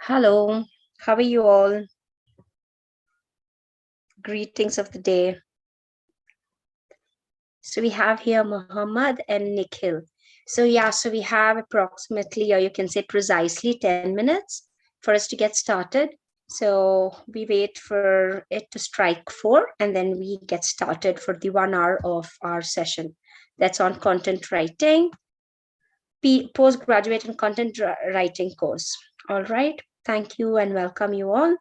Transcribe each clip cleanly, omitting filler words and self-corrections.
Hello, how are you all? Greetings of the day. So we have here Muhammad and Nikhil. So we have approximately, or you can say precisely 10 minutes for us to get started. So we wait for it to strike 4 and then we get started for the 1 hour of our session. That's on content writing, postgraduate and content writing course. All right. Thank you and welcome you all.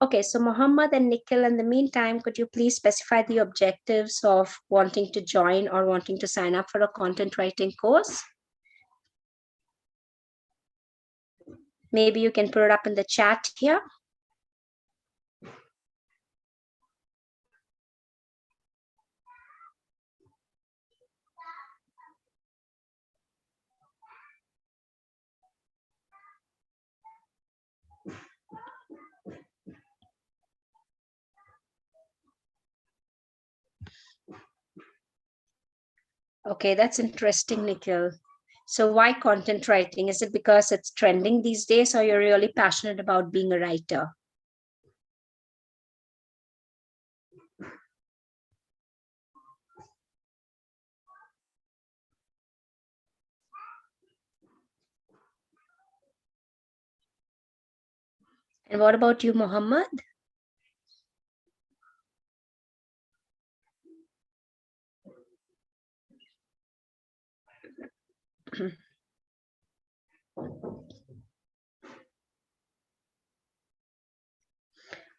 Okay, so Mohammed and Nikhil, in the meantime, could you please specify the objectives of wanting to join or wanting to sign up for a content writing course? Maybe you can put it up in the chat here. Okay, that's interesting, Nikhil. So why content writing? Is it because it's trending these days or you're really passionate about being a writer? And what about you, Mohammed?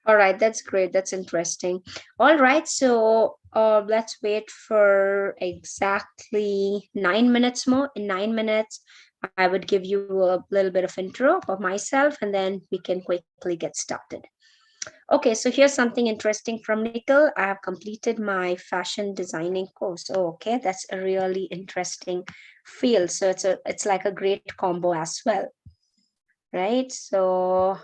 All right, that's great. That's interesting. All right, so let's wait for exactly 9 minutes more. In 9 minutes, I would give you a little bit of intro of myself, and then we can quickly get started. Okay, so here's something interesting from Nickel. I have completed my fashion designing course. Oh, okay, that's a really interesting field. So it's like a great combo as well, right? So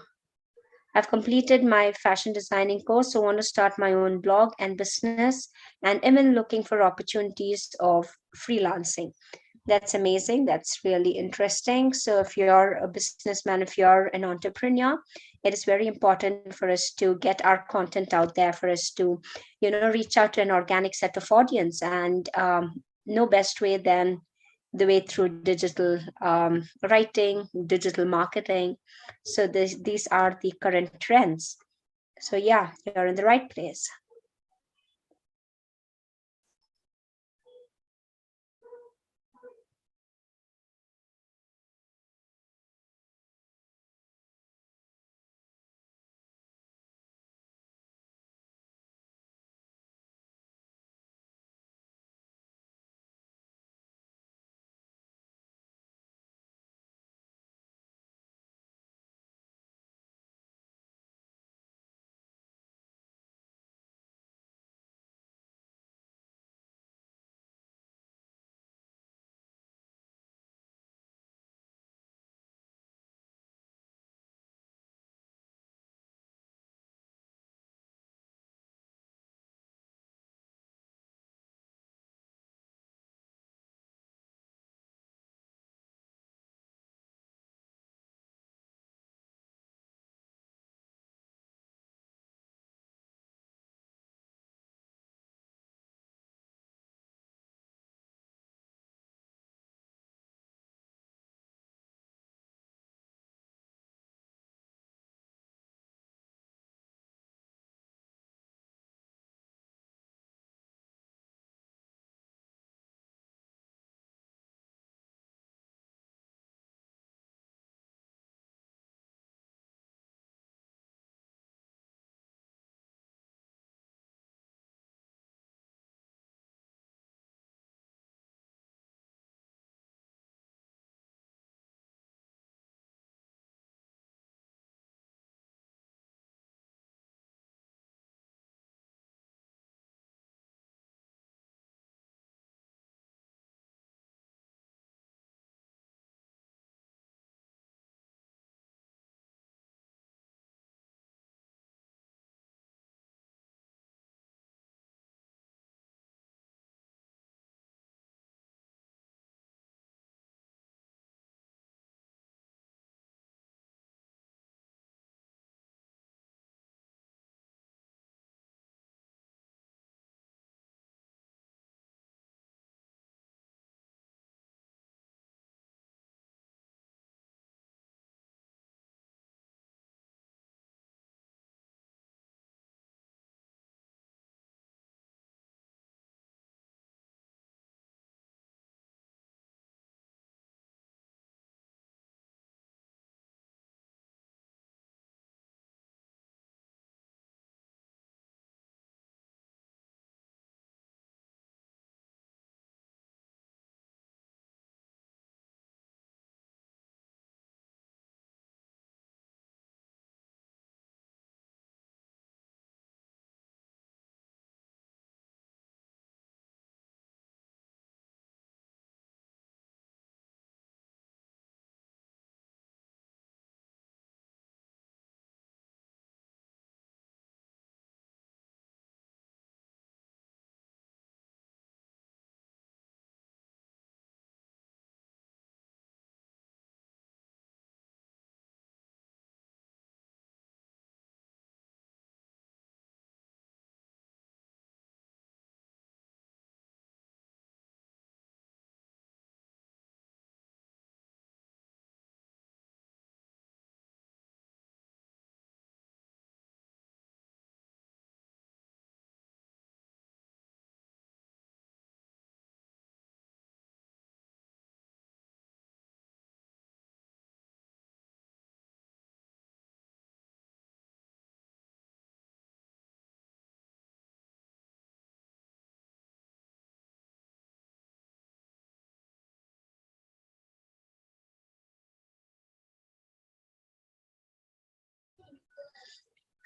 I've completed my fashion designing course, so want to start my own blog and business, and even looking for opportunities of freelancing. That's amazing. That's really interesting. So if you're a businessman, if you're an entrepreneur, it is very important for us to get our content out there, for us to, reach out to an organic set of audience. And no best way than the way through digital writing, digital marketing. So these are the current trends. So yeah, you're in the right place.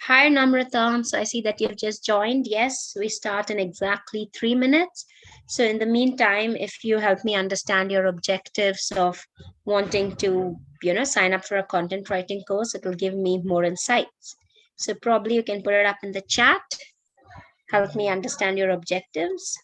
Hi, Namrata. So I see that you've just joined. Yes, we start in exactly 3 minutes. So in the meantime, if you help me understand your objectives of wanting to, sign up for a content writing course, it will give me more insights. So probably you can put it up in the chat. Help me understand your objectives.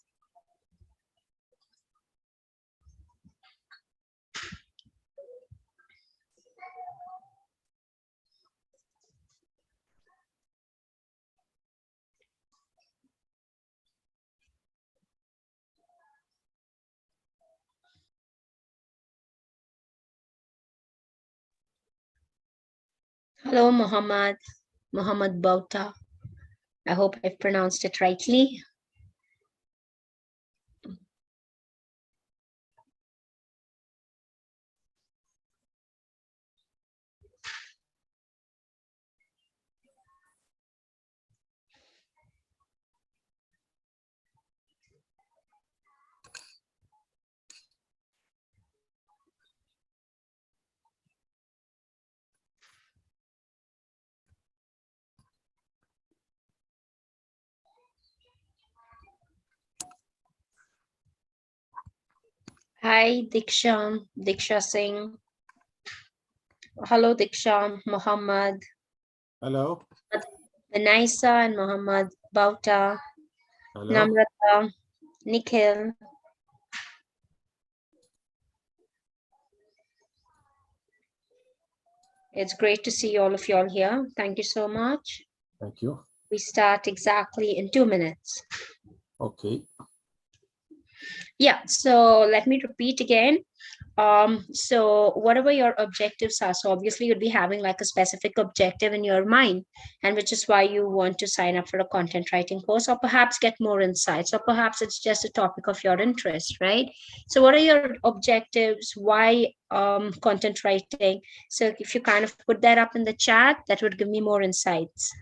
Hello, Muhammad Bauta. I hope I've pronounced it rightly. Hi, Diksha Singh. Hello, Diksha, Muhammad, Hello. Benaisa and Muhammad Bauta, Hello. Namrata, Nikhil. It's great to see all of y'all here. Thank you so much. Thank you. We start exactly in 2 minutes. Okay. Yeah, so let me repeat again. So whatever your objectives are, so obviously you'd be having like a specific objective in your mind, and which is why you want to sign up for a content writing course, or perhaps get more insights, or perhaps it's just a topic of your interest, right? So what are your objectives? Why content writing? So if you kind of put that up in the chat, that would give me more insights.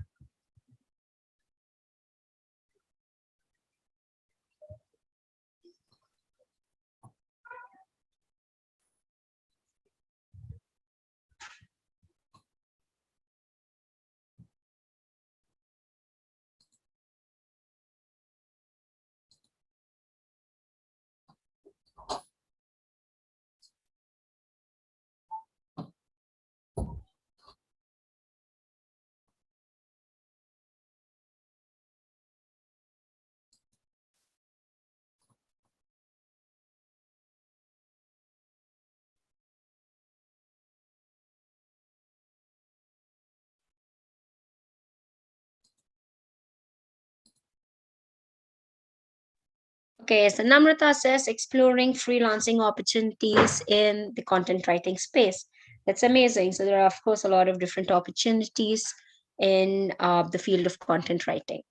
Okay, so Namrata says exploring freelancing opportunities in the content writing space. That's amazing. So there are, of course, a lot of different opportunities in the field of content writing.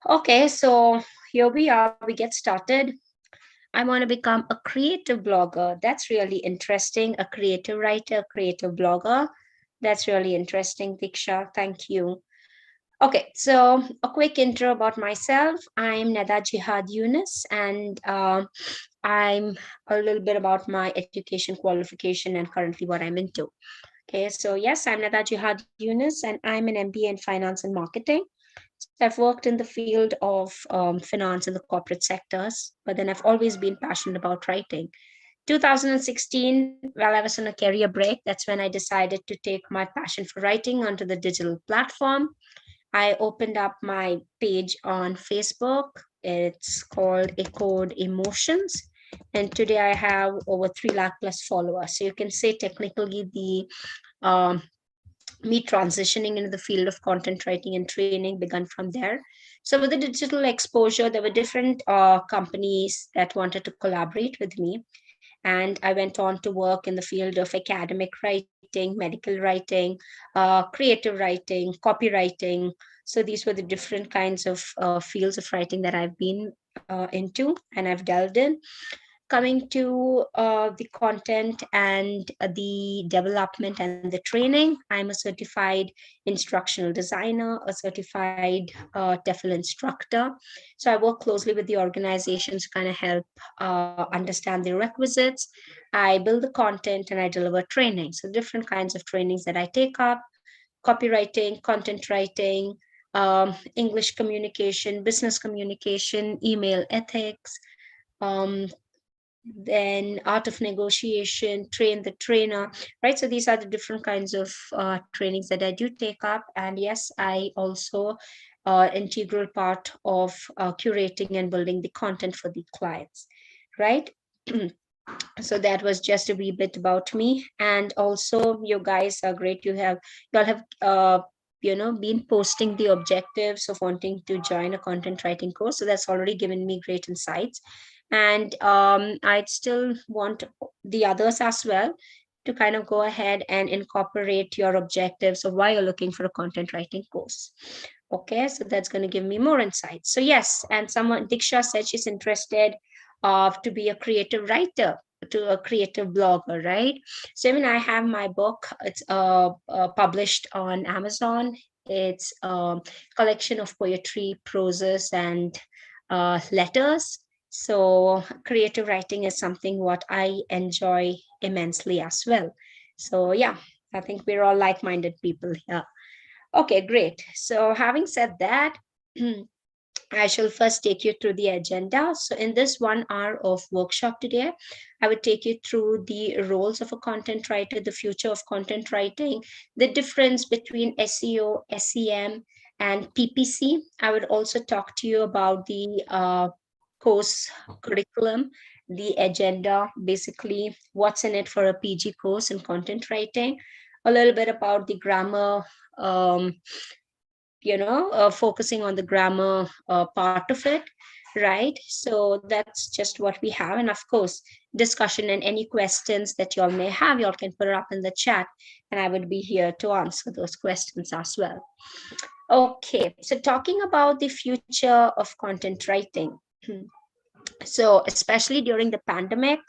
Okay, so here we are. We get started. I want to become a creative blogger. That's really interesting. A creative writer, creative blogger. That's really interesting, Diksha. Thank you. Okay, so a quick intro about myself. I'm Nada Jihad Yunus, and I'm a little bit about my education qualification and currently what I'm into. Okay, so yes, I'm Nada Jihad Yunus, and I'm an MBA in finance and marketing. So I've worked in the field of finance in the corporate sectors, but then I've always been passionate about writing. 2016, while I was on a career break, that's when I decided to take my passion for writing onto the digital platform. I opened up my page on Facebook. It's called A Code Emotions. And today I have over 3 lakh plus followers. So you can say technically the um, me transitioning into the field of content writing and training began from there. So with the digital exposure, there were different companies that wanted to collaborate with me. And I went on to work in the field of academic writing, medical writing, creative writing, copywriting. So these were the different kinds of fields of writing that I've been into and I've delved in. Coming to the content and the development and the training, I'm a certified instructional designer, a certified TEFL instructor. So I work closely with the organizations to kind of help understand their requisites. I build the content and I deliver training. So different kinds of trainings that I take up, copywriting, content writing, English communication, business communication, email ethics, um, then art of negotiation, train the trainer, right? So these are the different kinds of trainings that I do take up. And yes, I also integral part of curating and building the content for the clients, right? So that was just a wee bit about me. And also, you guys are great. You all have been posting the objectives of wanting to join a content writing course, so that's already given me great insights. And I'd still want the others as well to kind of go ahead and incorporate your objectives of why you're looking for a content writing course. Okay, so that's going to give me more insights. So yes, and someone, Diksha said she's interested to be a creative writer, to a creative blogger, right? So even I have my book. It's published on Amazon. It's a collection of poetry, proses, and letters. So creative writing is something what I enjoy immensely as well. So yeah, I think we're all like-minded people here. Okay, great. So having said that, I shall first take you through the agenda. So in this 1 hour of workshop today, I would take you through the roles of a content writer, the future of content writing, the difference between SEO, SEM, and PPC. I would also talk to you about the course curriculum, the agenda, basically what's in it for a PG course in content writing, a little bit about the grammar, focusing on the grammar part of it, right? So that's just what we have. And of course, discussion and any questions that y'all may have, y'all can put it up in the chat, and I would be here to answer those questions as well. Okay, so talking about the future of content writing. So especially during the pandemic,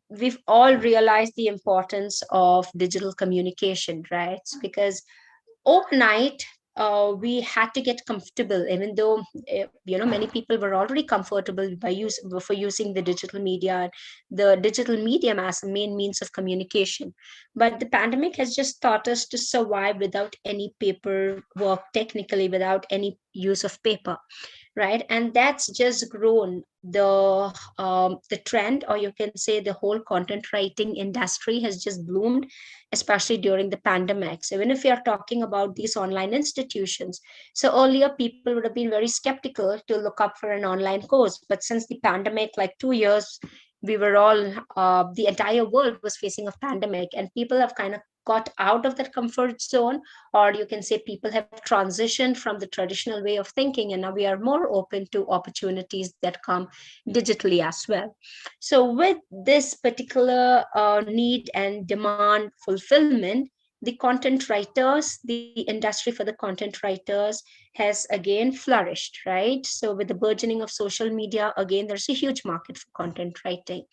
we've all realized the importance of digital communication, right? Because overnight, we had to get comfortable, even though many people were already comfortable for using the digital media, the digital medium as a main means of communication. But the pandemic has just taught us to survive without any paperwork, technically without any use of paper, right? And that's just grown the trend, or you can say the whole content writing industry has just bloomed, especially during the pandemic. So even if we are talking about these online institutions, so earlier people would have been very skeptical to look up for an online course, but since the pandemic, like 2 years, we were all the entire world was facing a pandemic, and people have kind of got out of that comfort zone, or you can say people have transitioned from the traditional way of thinking, and now we are more open to opportunities that come digitally as well. So with this particular need and demand fulfillment, the content writers, the industry for the content writers has again flourished, right? So with the burgeoning of social media, again, there's a huge market for content writing.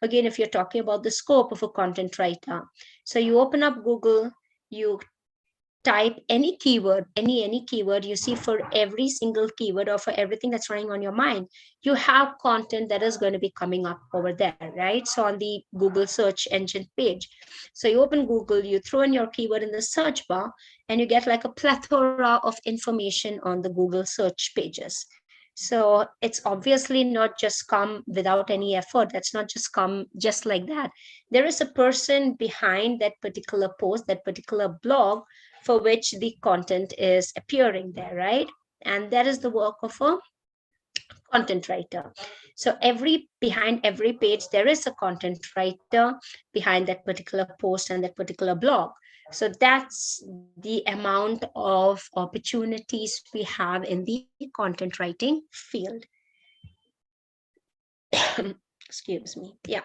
Again, if you're talking about the scope of a content writer, so you open up Google, you type any keyword, any keyword you see, for every single keyword or for everything that's running on your mind, you have content that is going to be coming up over there, right? So on the Google search engine page, so you open Google, you throw in your keyword in the search bar, and you get like a plethora of information on the Google search pages. So it's obviously not just come without any effort. That's not just come just like that. There is a person behind that particular post, that particular blog, for which the content is appearing there, right? And that is the work of a content writer. So behind every page, there is a content writer behind that particular post and that particular blog. So that's the amount of opportunities we have in the content writing field. Excuse me. Yeah.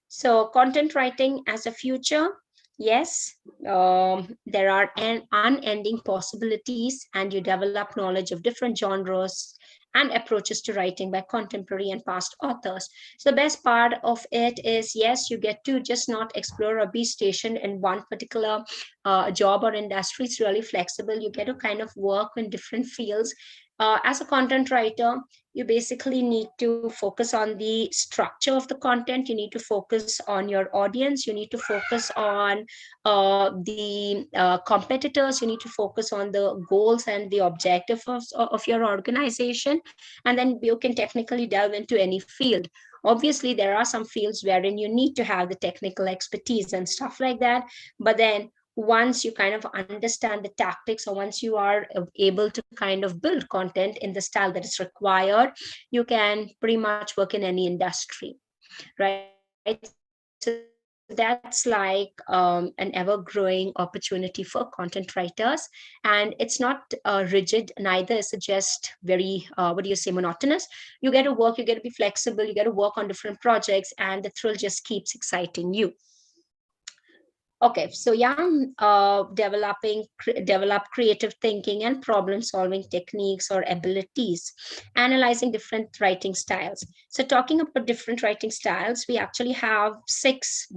So content writing as a future, yes, there are unending possibilities, and you develop knowledge of different genres and approaches to writing by contemporary and past authors. So the best part of it is, yes, you get to just not explore or be stationed in one particular job or industry. It's really flexible. You get to kind of work in different fields As a content writer, you basically need to focus on the structure of the content. You need to focus on your audience. You need to focus on the competitors. You need to focus on the goals and the objective of your organization. And then you can technically delve into any field. Obviously, there are some fields wherein you need to have the technical expertise and stuff like that. But then once you kind of understand the tactics, or once you are able to kind of build content in the style that is required, you can pretty much work in any industry, right? So that's like an ever-growing opportunity for content writers, and it's not rigid, neither is it just very what do you say, monotonous. You get to work, you get to be flexible, you get to work on different projects, and the thrill just keeps exciting you. Okay, so yeah, develop creative thinking and problem solving techniques or abilities, analyzing different writing styles. So talking about different writing styles, we actually have 6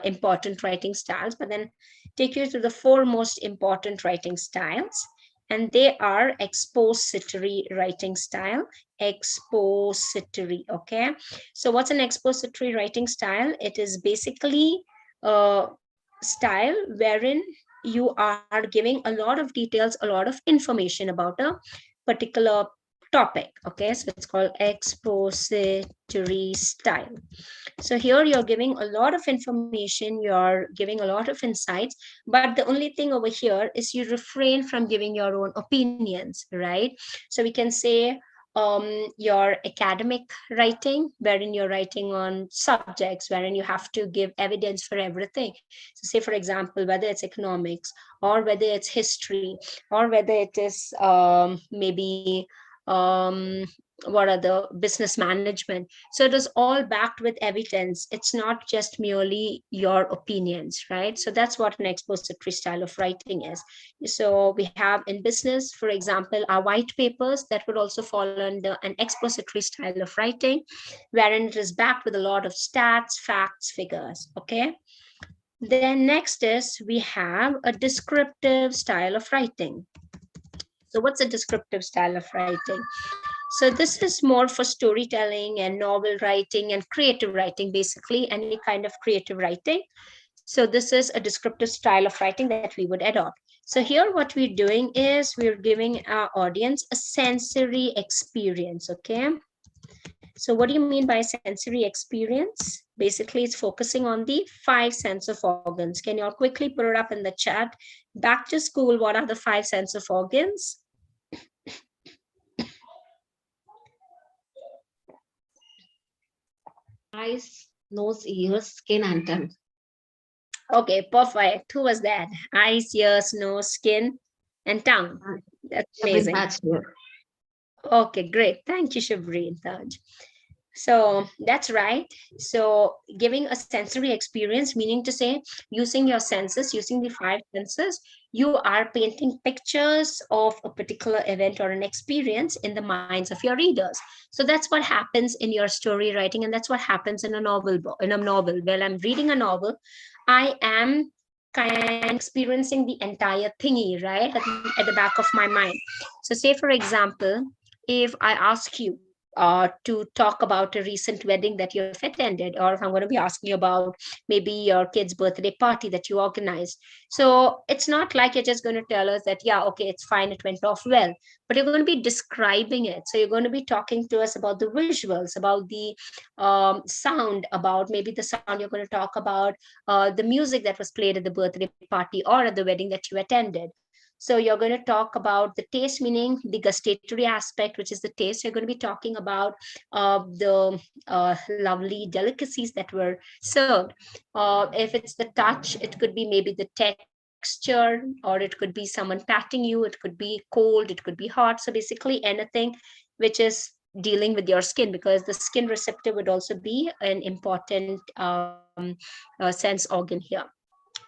important writing styles, but then take you to the 4 most important writing styles. And they are expository writing style, expository, okay? So what's an expository writing style? It is basically style wherein you are giving a lot of details, a lot of information about a particular topic. Okay, so it's called expository style. So here you're giving a lot of information, you're giving a lot of insights, but the only thing over here is you refrain from giving your own opinions, right? So we can say your academic writing, wherein you're writing on subjects wherein you have to give evidence for everything. So say, for example, whether it's economics, or whether it's history, or whether it is maybe what are the business management. So it is all backed with evidence. It's not just merely your opinions, right? So that's what an expository style of writing is. So we have in business, for example, our white papers that would also fall under an expository style of writing, wherein it is backed with a lot of stats, facts, figures. Okay. Then next is we have a descriptive style of writing. So what's a descriptive style of writing? So this is more for storytelling and novel writing and creative writing, basically any kind of creative writing. So this is a descriptive style of writing that we would adopt. So here what we're doing is we're giving our audience a sensory experience, okay? So what do you mean by sensory experience? Basically, it's focusing on the 5 sense of organs. Can you all quickly put it up in the chat? Back to school, what are the 5 sense of organs? Eyes, nose, ears, skin, and tongue. Okay, perfect. Who was that? Eyes, ears, nose, skin, and tongue. That's amazing. Okay, great. Thank you, Shabri. So that's right. So giving a sensory experience, meaning to say, using your senses, using the 5 senses, you are painting pictures of a particular event or an experience in the minds of your readers. So that's what happens in your story writing, and that's what happens in a novel. While I'm reading a novel, I am kind of experiencing the entire thingy, right, at the back of my mind. So say, for example, if I ask you to talk about a recent wedding that you've attended, or if I'm going to be asking you about maybe your kid's birthday party that you organized. So it's not like you're just going to tell us that, yeah, okay, it's fine, it went off well, but you're going to be describing it. So you're going to be talking to us about the visuals, about the sound, about maybe the sound. You're going to talk about the music that was played at the birthday party or at the wedding that you attended. So you're going to talk about the taste, meaning the gustatory aspect, which is the taste. You're going to be talking about the lovely delicacies that were served. If it's the touch, it could be maybe the texture, or it could be someone patting you. It could be cold, it could be hot. So basically anything which is dealing with your skin, because the skin receptor would also be an important sense organ here.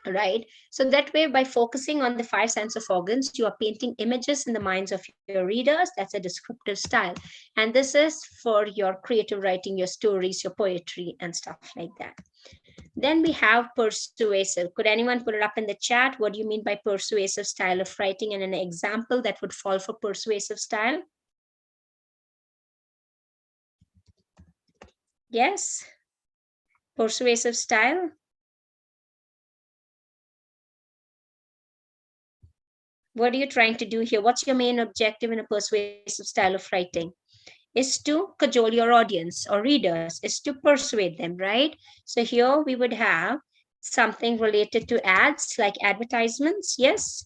Right. So that way, by focusing on the 5 sense of organs, you are painting images in the minds of your readers. That's a descriptive style. And this is for your creative writing, your stories, your poetry, and stuff like that. Then we have persuasive. Could anyone put it up in the chat? What do you mean by persuasive style of writing and an example that would fall for persuasive style? Yes. Persuasive style. What are you trying to do here? What's your main objective in a persuasive style of writing? Is to cajole your audience or readers, is to persuade them, right? So here we would have something related to ads like advertisements, yes?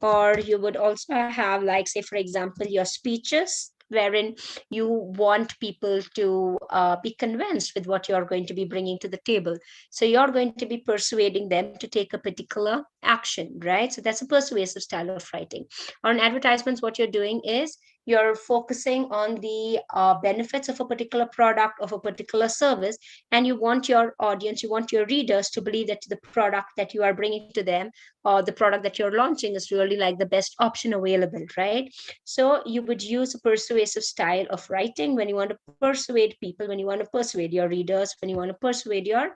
Or you would also have, like, say, for example, your speeches, wherein you want people to be convinced with what you're going to be bringing to the table. So you're going to be persuading them to take a particular action, right? So that's a persuasive style of writing. On advertisements, what you're doing is you're focusing on the benefits of a particular product, of a particular service, and you want your audience, you want your readers to believe that the product that you are bringing to them or the product that you're launching is really like the best option available, right? So you would use a persuasive style of writing when you want to persuade people, when you want to persuade your readers, when you want to persuade your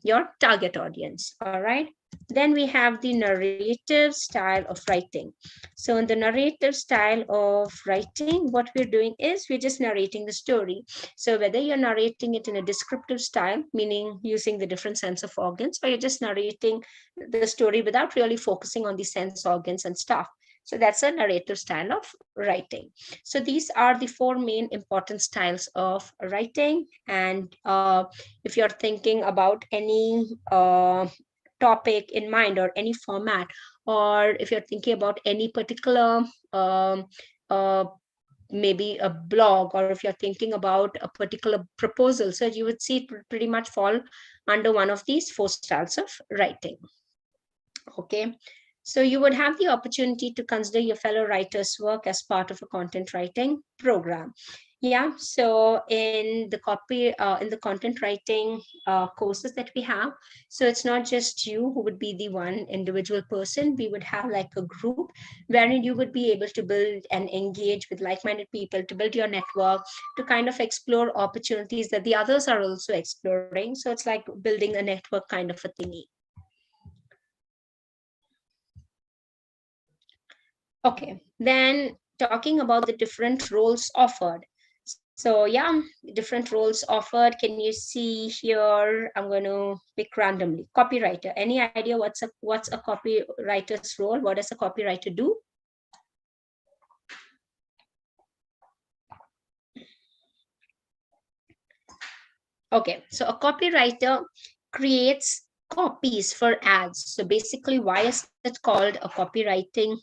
your target audience. All right. Then we have the narrative style of writing. So in the narrative style of writing, what we're doing is we're just narrating the story. So whether you're narrating it in a descriptive style, meaning using the different sense of organs, or you're just narrating the story without really focusing on the sense organs and stuff. So that's a narrative style of writing. So these are the four main important styles of writing. And if you're thinking about any topic in mind or any format, or if you're thinking about any particular maybe a blog, or if you're thinking about a particular proposal, so you would see it pretty much fall under one of these four styles of writing. Okay. So you would have the opportunity to consider your fellow writers' work as part of a content writing program. Yeah, so in the content writing courses that we have, so it's not just you who would be the one individual person. We would have like a group wherein you would be able to build and engage with like-minded people, to build your network, to kind of explore opportunities that the others are also exploring. So it's like building a network kind of a thingy. Okay, then talking about the different roles offered. So yeah, different roles offered. Can you see here? I'm going to pick randomly. Copywriter. Any idea what's a copywriter's role? What does a copywriter do? Okay, so a copywriter creates copies for ads. So basically, why is it called a copywriting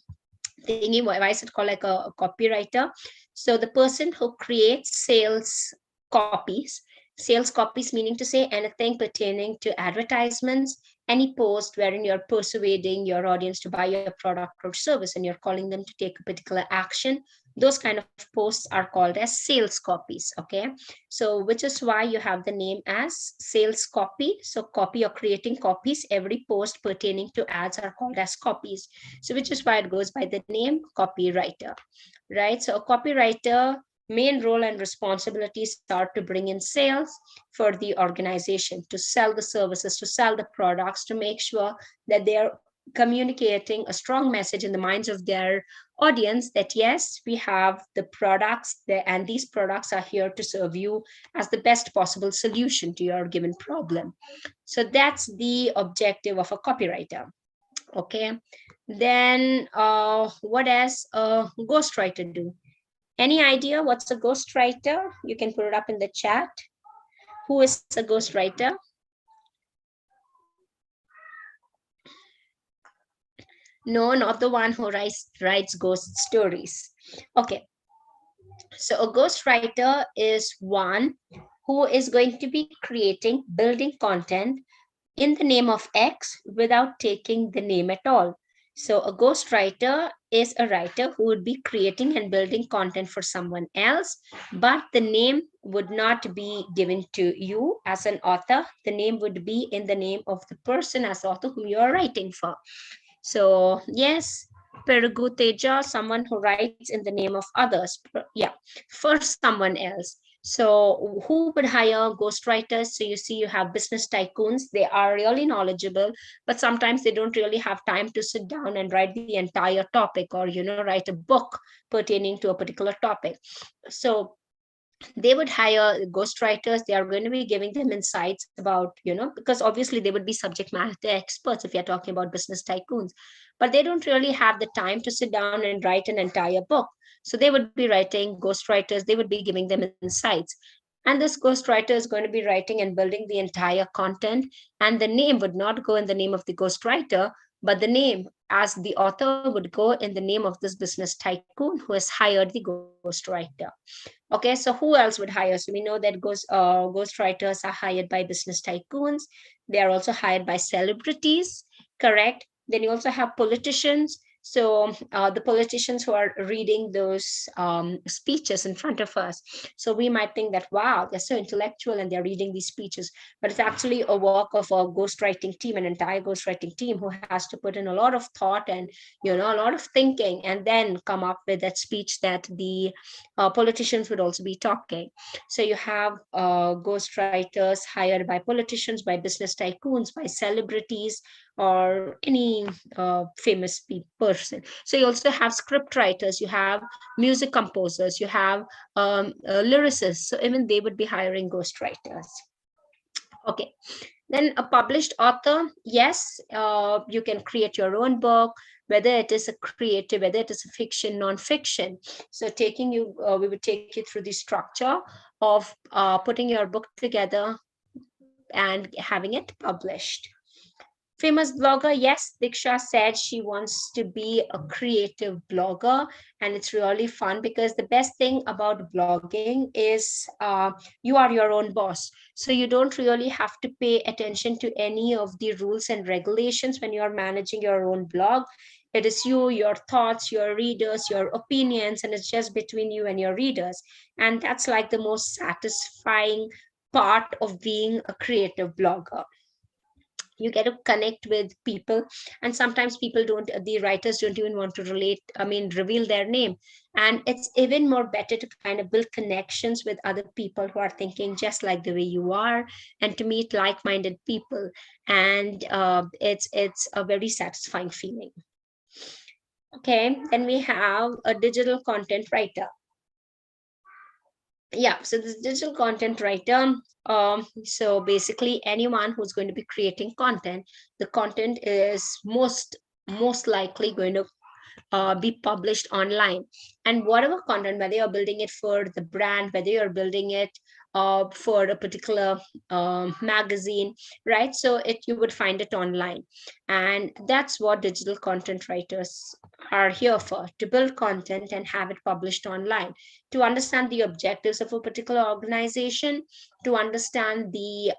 thingy? Why is it called like a copywriter? So the person who creates sales copies meaning to say anything pertaining to advertisements, any post wherein you're persuading your audience to buy your product or service and you're calling them to take a particular action, those kind of posts are called as sales copies. Okay, so which is why you have the name as sales copy. So copy, or creating copies, every post pertaining to ads are called as copies. So which is why it goes by the name copywriter, right? So a copywriter main role and responsibilities are to bring in sales for the organization, to sell the services, to sell the products, to make sure that they're communicating a strong message in the minds of their audience that yes, we have the products there, and these products are here to serve you as the best possible solution to your given problem. So that's the objective of a copywriter. Okay, then what does a ghostwriter do? Any idea what's a ghostwriter? You can put it up in the chat. Who is a ghostwriter? No, not the one who writes ghost stories. Okay, so a ghostwriter is one who is going to be creating, building content in the name of X without taking the name at all. So a ghostwriter is a writer who would be creating and building content for someone else, but the name would not be given to you as an author. The name would be in the name of the person as author whom you are writing for. So yes, Perugu Teja, someone who writes in the name of others, yeah, for someone else. So who would hire ghostwriters? So you see, you have business tycoons. They are really knowledgeable, but sometimes they don't really have time to sit down and write the entire topic, or write a book pertaining to a particular topic. So they would hire ghostwriters. They are going to be giving them insights about, because obviously they would be subject matter experts if you're talking about business tycoons, but they don't really have the time to sit down and write an entire book. So they would be writing ghostwriters, they would be giving them insights. And this ghostwriter is going to be writing and building the entire content. And the name would not go in the name of the ghostwriter, but the name as the author would go in the name of this business tycoon who has hired the ghostwriter. Okay, so who else would hire? So we know that ghostwriters are hired by business tycoons. They are also hired by celebrities, correct? Then you also have politicians. So the politicians who are reading those speeches in front of us. So we might think that, wow, they're so intellectual and they're reading these speeches, but it's actually a work of a ghostwriting team, an entire ghostwriting team who has to put in a lot of thought and, a lot of thinking, and then come up with that speech that the politicians would also be talking. So you have ghostwriters hired by politicians, by business tycoons, by celebrities, or any famous person. So you also have script writers, you have music composers, you have lyricists. So even they would be hiring ghostwriters. Okay. Then a published author, yes, you can create your own book, whether it is a creative, whether it is a fiction, non-fiction. So we would take you through the structure of putting your book together and having it published. Famous blogger, yes, Diksha said she wants to be a creative blogger, and it's really fun because the best thing about blogging is you are your own boss. So you don't really have to pay attention to any of the rules and regulations when you're managing your own blog. It is you, your thoughts, your readers, your opinions, and it's just between you and your readers. And that's like the most satisfying part of being a creative blogger. You get to connect with people, and sometimes the writers don't even want to reveal their name. And it's even more better to kind of build connections with other people who are thinking just like the way you are, and to meet like-minded people. And it's a very satisfying feeling. Okay, then we have a digital content writer. Yeah, so this digital content writer, so basically anyone who's going to be creating content, the content is most likely going to be published online. And whatever content, whether you're building it for the brand, whether you're building it for a particular magazine, right? So you would find it online. And that's what digital content writers are here for, to build content and have it published online, to understand the objectives of a particular organization, to understand the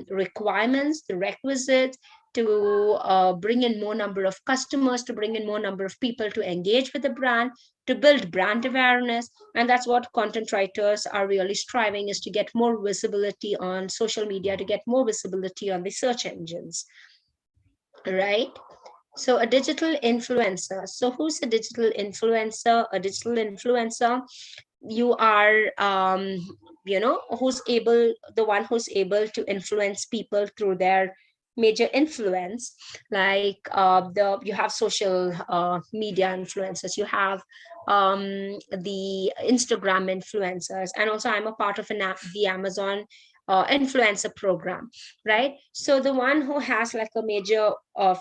requirements, the requisites, to bring in more number of customers, to bring in more number of people to engage with the brand, to build brand awareness. And that's what content writers are really striving, is to get more visibility on social media, to get more visibility on the search engines, right? So a digital influencer. So who's a digital influencer? A digital influencer, you are the one who's able to influence people through their major influence. Like you have social media influencers, you have the Instagram influencers, and also I'm a part of the Amazon influencer program, right? So the one who has like a major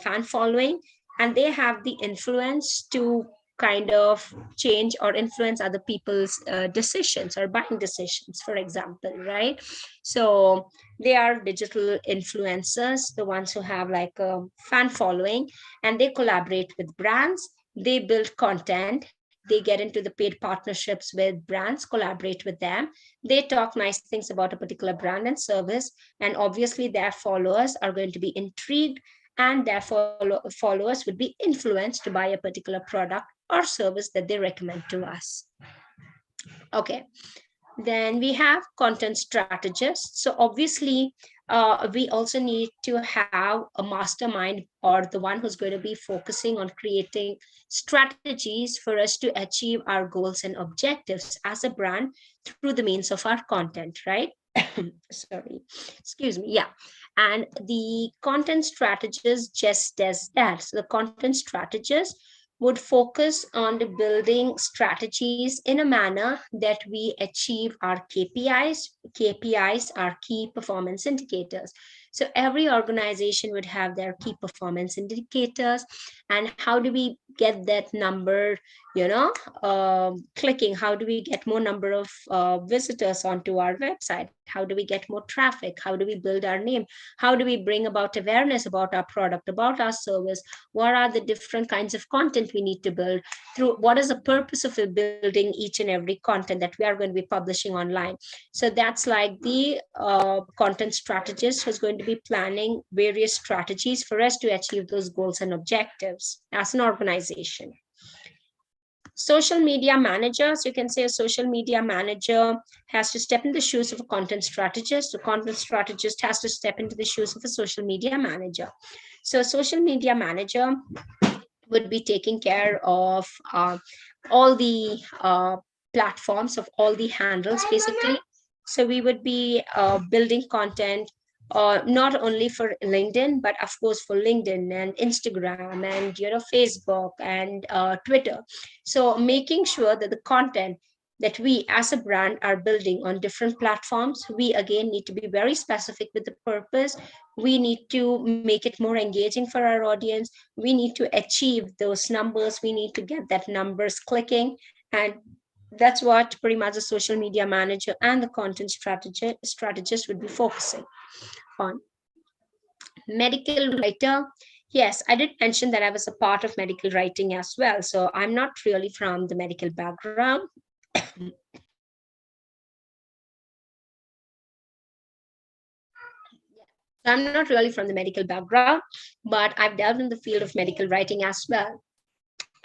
fan following, and they have the influence to kind of change or influence other people's decisions or buying decisions, for example, right? So they are digital influencers, the ones who have like a fan following, and they collaborate with brands, they build content, they get into the paid partnerships with brands, collaborate with them, they talk nice things about a particular brand and service, and obviously their followers are going to be intrigued, and their followers would be influenced to buy a particular product or service that they recommend to us. Okay, then we have content strategists. So obviously we also need to have a mastermind, or the one who's going to be focusing on creating strategies for us to achieve our goals and objectives as a brand through the means of our content, right? Sorry, excuse me. Yeah. And the content strategist just does that. So the content strategist would focus on the building strategies in a manner that we achieve our KPIs. KPIs are key performance indicators. So every organization would have their key performance indicators. And how do we get that number, clicking? How do we get more number of visitors onto our website? How do we get more traffic? How do we build our name? How do we bring about awareness about our product, about our service? What are the different kinds of content we need to build? Through what is the purpose of building each and every content that we are going to be publishing online? So that's like the content strategist who's going to be planning various strategies for us to achieve those goals and objectives as an organization. Social media managers, you can say a social media manager has to step in the shoes of a content strategist. The content strategist has to step into the shoes of a social media manager. So a social media manager would be taking care of all the platforms, of all the handles, basically. So we would be building content not only for LinkedIn, but of course for LinkedIn and Instagram and Facebook and Twitter. So making sure that the content that we as a brand are building on different platforms, we again need to be very specific with the purpose. We need to make it more engaging for our audience. We need to achieve those numbers. We need to get that numbers clicking. And that's what pretty much the social media manager and the content strategist would be focusing on. Medical writer. Yes, I did mention that I was a part of medical writing as well. So I'm not really from the medical background. I'm not really from the medical background, but I've delved in the field of medical writing as well.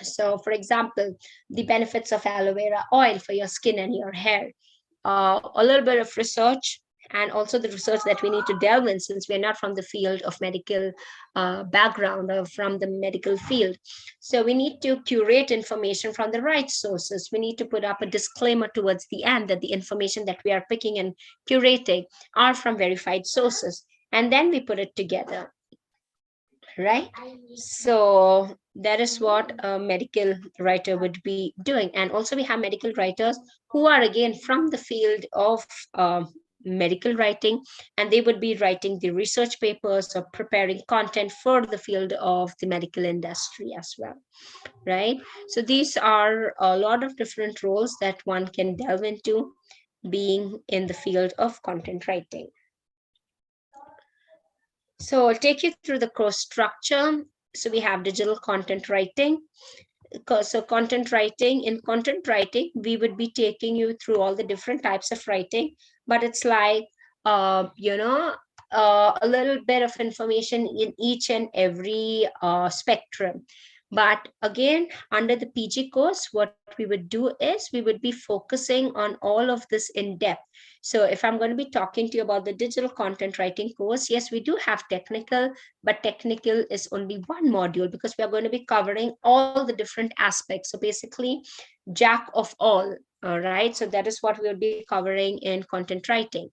So, for example, the benefits of aloe vera oil for your skin and your hair, a little bit of research, and also the research that we need to delve in, since we're not from the field of medical background or from the medical field. So we need to curate information from the right sources. We need to put up a disclaimer towards the end that the information that we are picking and curating are from verified sources. And then we put it together, right? So that is what a medical writer would be doing. And also we have medical writers who are again from the field of medical writing, and they would be writing the research papers or preparing content for the field of the medical industry as well, right? So these are a lot of different roles that one can delve into being in the field of content writing. So I'll take you through the course structure. So we have digital content writing. So content writing, in content writing, we would be taking you through all the different types of writing, but it's like, a little bit of information in each and every spectrum. But again, under the PG course, what we would do is we would be focusing on all of this in depth. So if I'm going to be talking to you about the digital content writing course, yes, we do have technical, but technical is only one module because we are going to be covering all the different aspects. So basically, jack of all right? So that is what we'll be covering in content writing.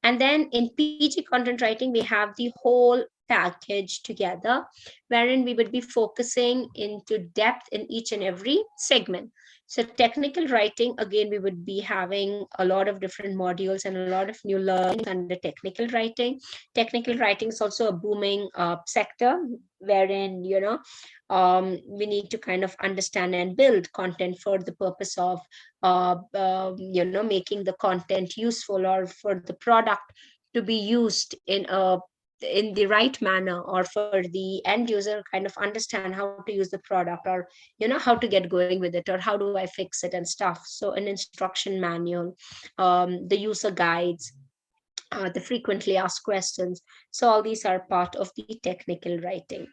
And then in PG content writing, we have the whole package together, wherein we would be focusing into depth in each and every segment. So technical writing, again, we would be having a lot of different modules and a lot of new learning under technical writing. Technical writing is also a booming sector, wherein, we need to kind of understand and build content for the purpose of, making the content useful, or for the product to be used in the right manner, or for the end user kind of understand how to use the product, or how to get going with it, or how do I fix it and stuff. So an instruction manual, the user guides, the frequently asked questions. So all these are part of the technical writing.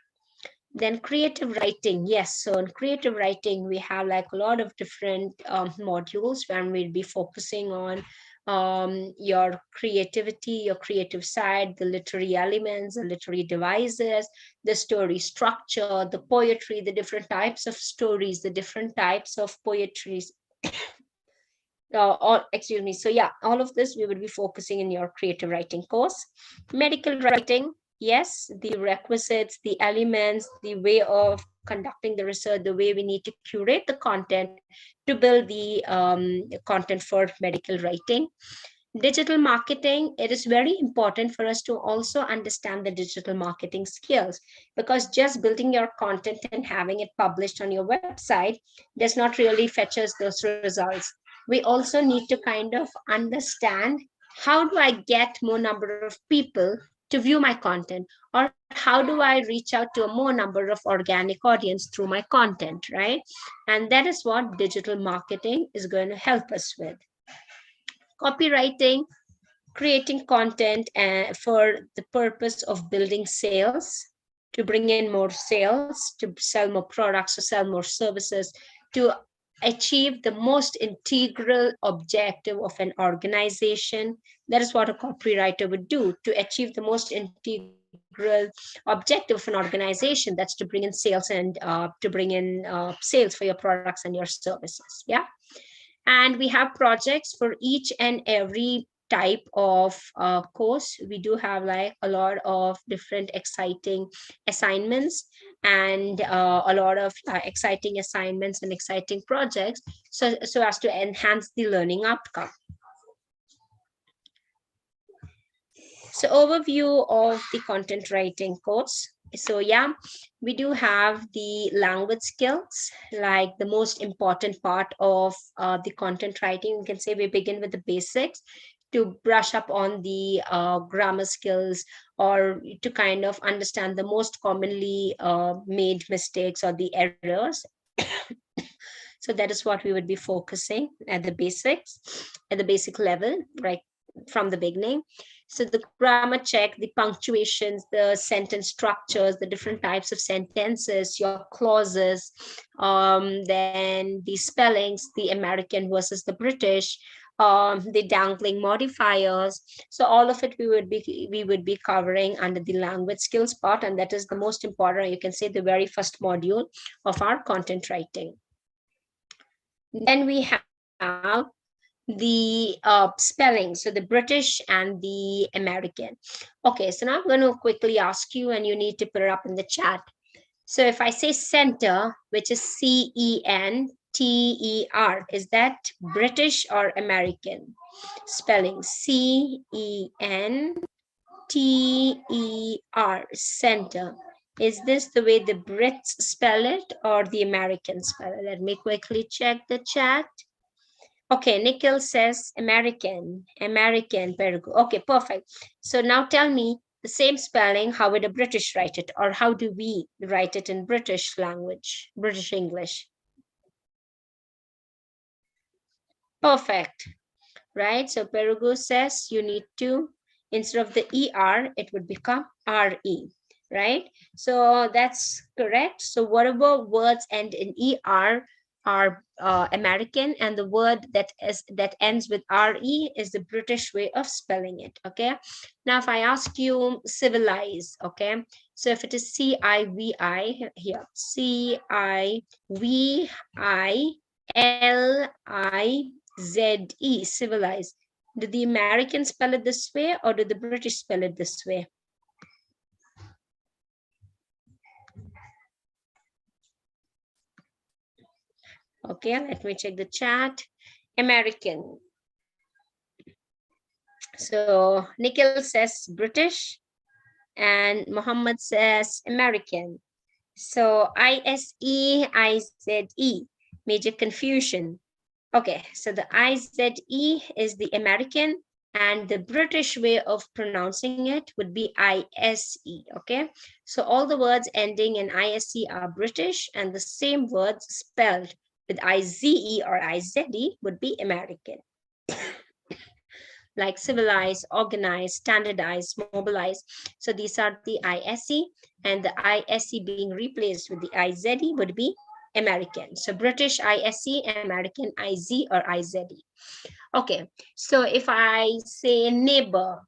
Then creative writing, yes. So in creative writing, we have like a lot of different modules where we'll be focusing on your creativity, your creative side, the literary elements, the literary devices, the story structure, the poetry, the different types of stories, the different types of poetries. Excuse me. So yeah, all of this we would be focusing in your creative writing course. Medical writing, yes, the requisites, the elements, the way of conducting the research, the way we need to curate the content to build the content for medical writing. Digital marketing, it is very important for us to also understand the digital marketing skills, because just building your content and having it published on your website does not really fetch us those results. We also need to kind of understand, how do I get more number of people to view my content, or how do I reach out to a more number of organic audience through my content, right? And that is what digital marketing is going to help us with. Copywriting, creating content for the purpose of building sales, to bring in more sales, to sell more products, to sell more services, to achieve the most integral objective of an organization. That is what a copywriter would do, to achieve the most integral objective of an organization. That's to bring in sales and to bring in sales for your products and your services. Yeah. And we have projects for each and every type of course. We do have like a lot of different exciting assignments, and a lot of exciting assignments and exciting projects, so as to enhance the learning outcome. So overview of the content writing course. So yeah, we do have the language skills, like the most important part of the content writing. You can say we begin with the basics to brush up on the grammar skills, or to kind of understand the most commonly made mistakes or the errors. So that is what we would be focusing at the basics, at the basic level, right from the beginning. So the grammar check, the punctuations, the sentence structures, the different types of sentences, your clauses, then the spellings, the American versus the British, the dangling modifiers. So all of it we would be covering under the language skills part, and that is the most important, you can say the very first module of our content writing. Then we have the spelling, so the British and the American. Okay, so now I'm going to quickly ask you, and you need to put it up in the chat. So if I say center, which is CENTER, is that British or American? Spelling CENTER, center. Is this the way the Brits spell it or the Americans spell it? Let me quickly check the chat. Okay, Nikhil says American, Perugu. Okay, perfect. So now tell me the same spelling, how would a British write it, or how do we write it in British language, British English? Perfect, right? So Perugu says you need to, instead of the ER, it would become RE, right? So that's correct. So whatever words end in ER are American, and the word that ends with RE is the British way of spelling it. Okay, now if I ask you civilize, okay, so if it is CIVI here, CIVILIZE, civilize, do the Americans spell it this way or do the British spell it this way? Okay, let me check the chat. American. So Nikhil says British and Muhammad says American. So ISE, IZE, major confusion. Okay, so the IZE is the American, and the British way of pronouncing it would be ISE, okay? So all the words ending in ISE are British, and the same words spelled with IZE or IZE would be American. Like civilize, organize, standardize, mobilize. So these are the ISE, and the ISE being replaced with the IZE would be American. So British ISE, American IZ or IZE. Okay, so if I say neighbor,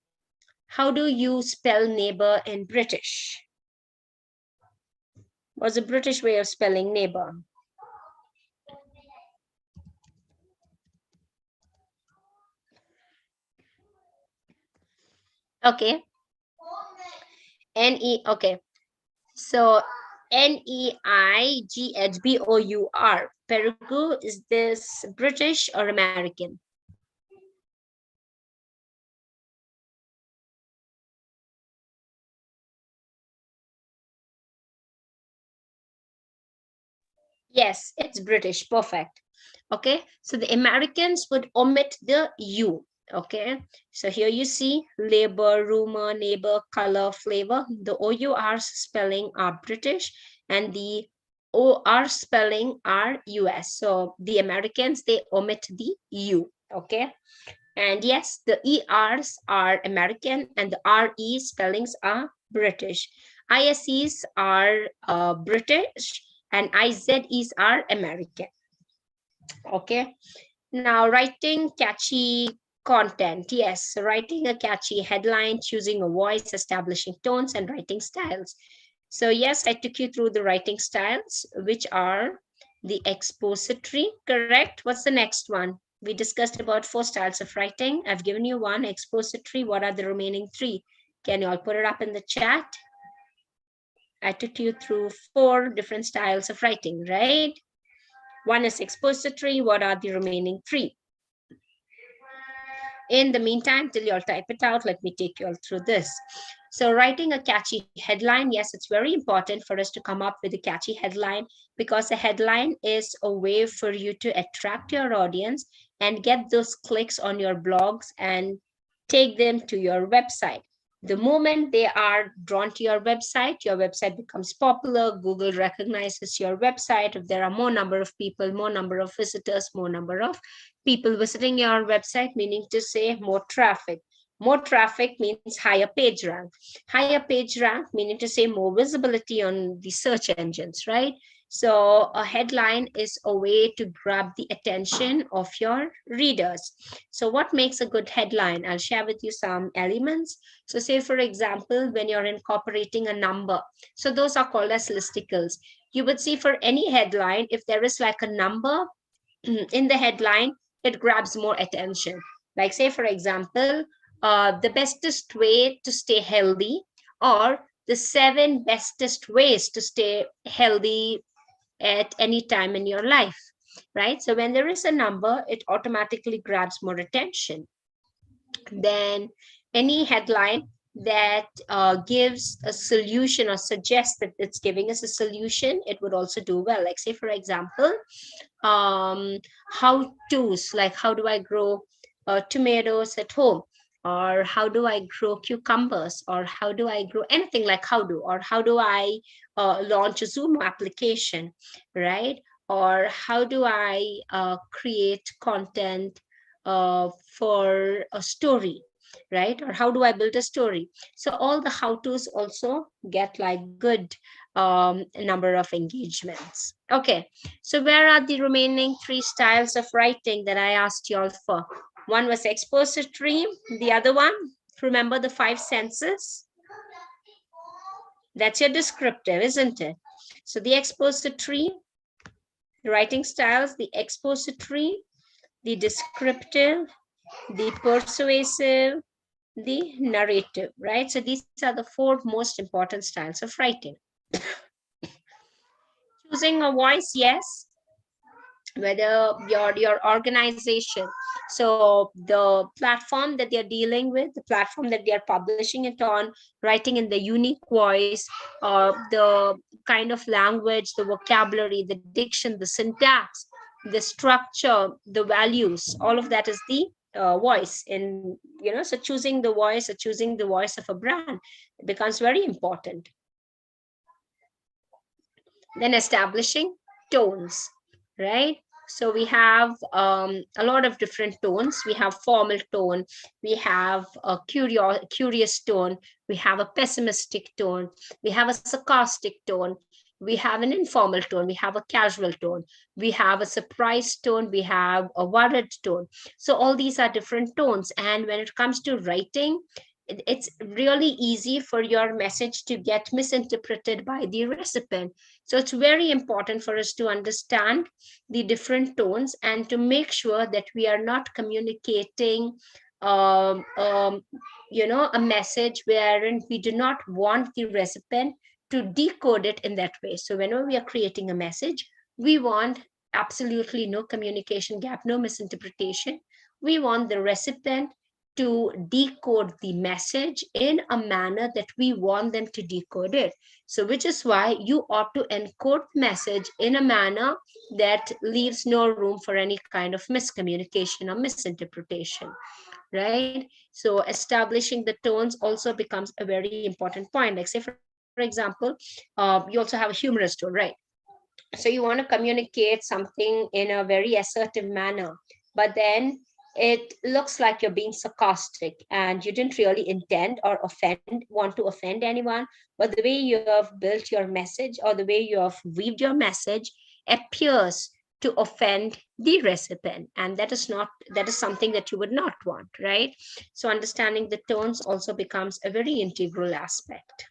how do you spell neighbor in British? What's the British way of spelling neighbor? Okay. Okay. So Neighbor. Perugu, is this British or American? Yes, it's British. Perfect. Okay, so the Americans would omit the U. Okay, so here you see labor, rumor, neighbor, color, flavor. The OUR spelling are British and the OR spelling are US. So the Americans, they omit the U. Okay, and yes, the ERs are American and the RE spellings are British. ISEs are British and IZEs are American. Okay, now writing catchy content. Yes, writing a catchy headline, choosing a voice, establishing tones, and writing styles. So yes, I took you through the writing styles, which are the expository, correct? What's the next one? We discussed about 4 styles of writing. I've given you one, expository. What are the remaining 3? Can you all put it up in the chat? I took you through 4 different styles of writing, right? One is expository. What are the remaining 3? In the meantime, till you all type it out, let me take you all through this. So writing a catchy headline, yes, it's very important for us to come up with a catchy headline because a headline is a way for you to attract your audience and get those clicks on your blogs and take them to your website. The moment they are drawn to your website becomes popular. Google recognizes your website. If there are more number of people, more number of visitors, more number of people visiting your website, meaning to say more traffic. More traffic means higher page rank. Higher page rank meaning to say more visibility on the search engines, right? So a headline is a way to grab the attention of your readers. So what makes a good headline? I'll share with you some elements. So say, for example, when you're incorporating a number, so those are called as listicles. You would see for any headline, if there is like a number in the headline, it grabs more attention. Like say, for example, the bestest way to stay healthy, or the 7 bestest ways to stay healthy at any time in your life, right? So when there is a number, it automatically grabs more attention. Then any headline that gives a solution or suggests that it's giving us a solution, it would also do well. Like say, for example, how-tos, like how do I grow tomatoes at home? Or how do I grow cucumbers? Or how do I grow anything like how do? Or how do I launch a Zoom application, right? Or how do I create content for a story, right? Or how do I build a story? So all the how-tos also get like good number of engagements. Okay, so where are the remaining 3 styles of writing that I asked you all for? One was expository, the other one, remember the 5 senses? That's your descriptive, isn't it? So the expository, the writing styles, the expository, the descriptive, the persuasive, the narrative, right? So these are the 4 most important styles of writing. Choosing a voice, yes, whether your organization, so the platform that they're dealing with, the platform that they're publishing it on, writing in the unique voice, the kind of language, the vocabulary, the diction, the syntax, the structure, the values, all of that is the voice. And so choosing the voice or choosing the voice of a brand becomes very important. Then establishing tones, right? So we have a lot of different tones. We have formal tone, we have a curious tone, we have a pessimistic tone, we have a sarcastic tone, we have an informal tone, we have a casual tone, we have a surprise tone, we have a worried tone. So all these are different tones. And when it comes to writing, it's really easy for your message to get misinterpreted by the recipient. So it's very important for us to understand the different tones and to make sure that we are not communicating a message wherein we do not want the recipient to decode it in that way. So whenever we are creating a message, we want absolutely no communication gap, no misinterpretation. We want the recipient to decode the message in a manner that we want them to decode it. So which is why you ought to encode the message in a manner that leaves no room for any kind of miscommunication or misinterpretation, right? So establishing the tones also becomes a very important point. Like say, for example, you also have a humorous tone, right? So you want to communicate something in a very assertive manner, but then it looks like you're being sarcastic and you didn't really intend or want to offend anyone, but the way you have built your message or the way you have weaved your message appears to offend the recipient, and that is something that you would not want, right? So understanding the tones also becomes a very integral aspect.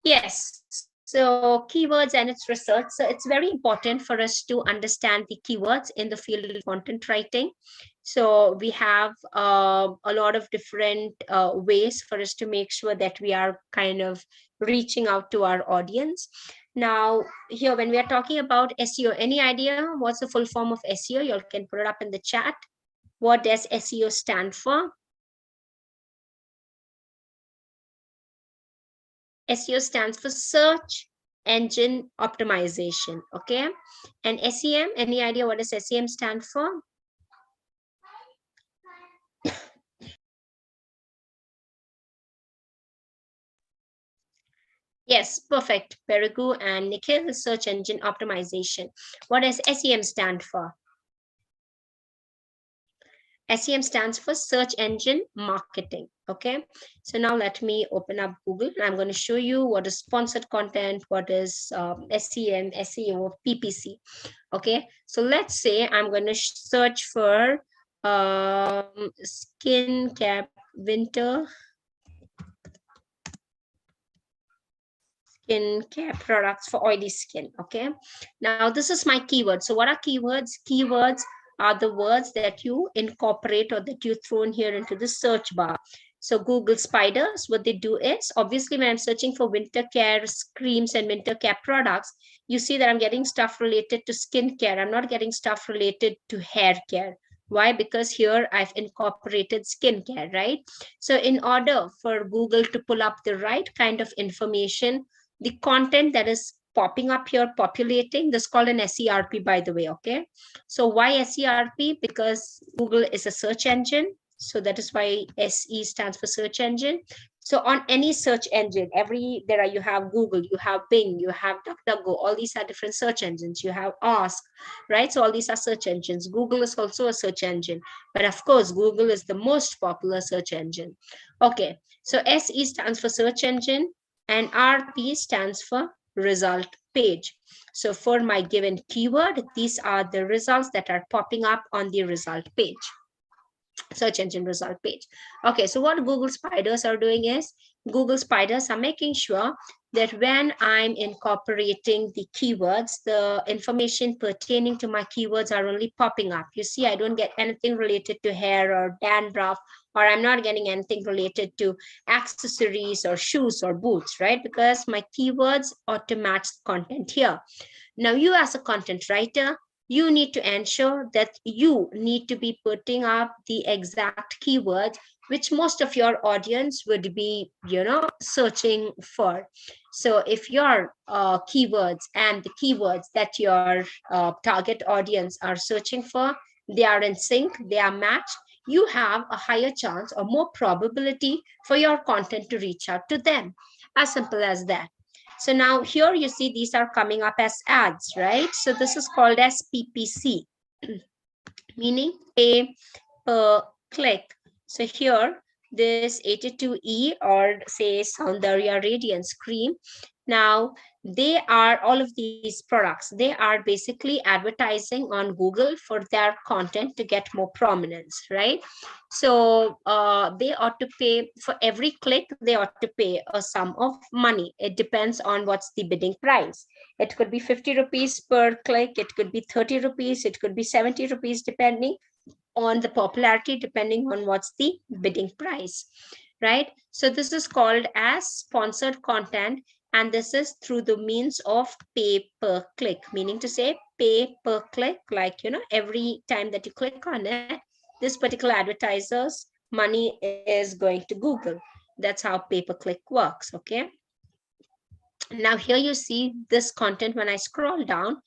Yes, so keywords and its research. So it's very important for us to understand the keywords in the field of content writing. So we have a lot of different ways for us to make sure that we are kind of reaching out to our audience. Now, here, when we are talking about SEO, any idea what's the full form of SEO? You all can put it up in the chat. What does SEO stand for? SEO stands for search engine optimization, okay? And SEM, any idea what does SEM stand for? Yes, perfect. Perigu and Nikhil, search engine optimization. What does SEM stand for? SEM stands for search engine marketing. Okay, so now let me open up Google. I'm going to show you what is sponsored content, what is SEM, SEO, PPC. Okay, so let's say I'm going to search for skin cap winter skin care products for oily skin. Okay, now this is my keyword. So what are keywords? Keywords are the words that you incorporate or that you throw in here into the search bar. So Google Spiders, what they do is, obviously when I'm searching for winter care creams and winter care products, you see that I'm getting stuff related to skin care. I'm not getting stuff related to hair care. Why? Because here I've incorporated skincare, right? So in order for Google to pull up the right kind of information, the content that is popping up here, populating, this is called an SERP, by the way, okay? So why SERP? Because Google is a search engine. So that is why SE stands for search engine. So on any search engine, you have Google, you have Bing, you have DuckDuckGo, all these are different search engines. You have Ask, right? So all these are search engines. Google is also a search engine, but of course, Google is the most popular search engine. Okay, so SE stands for search engine and RP stands for result page. So for my given keyword, these are the results that are popping up on the result page. Search engine result page. Okay, so what Google Spiders are doing is, Google Spiders are making sure that when I'm incorporating the keywords, the information pertaining to my keywords are only popping up. You see, I don't get anything related to hair or dandruff, or I'm not getting anything related to accessories or shoes or boots, right? Because my keywords ought to match the content here. Now, you as a content writer, you need to ensure that you need to be putting up the exact keywords which most of your audience would be, searching for. So if your keywords and the keywords that your target audience are searching for, they are in sync, they are matched, you have a higher chance or more probability for your content to reach out to them. As simple as that. So now here you see these are coming up as ads, right? So this is called as PPC, meaning pay per click. So here this 82E or say Soundarya Radiance cream. Now, they are all of these products. They are basically advertising on Google for their content to get more prominence, right? So they ought to pay for every click, they ought to pay a sum of money. It depends on what's the bidding price. It could be 50 rupees per click, it could be 30 rupees, it could be 70 rupees, depending on the popularity, depending on what's the bidding price, right? So this is called as sponsored content, and this is through the means of pay per click, meaning to say pay per click, like, every time that you click on it, this particular advertiser's money is going to Google. That's how pay per click works, okay? Now here you see this content. When I scroll down,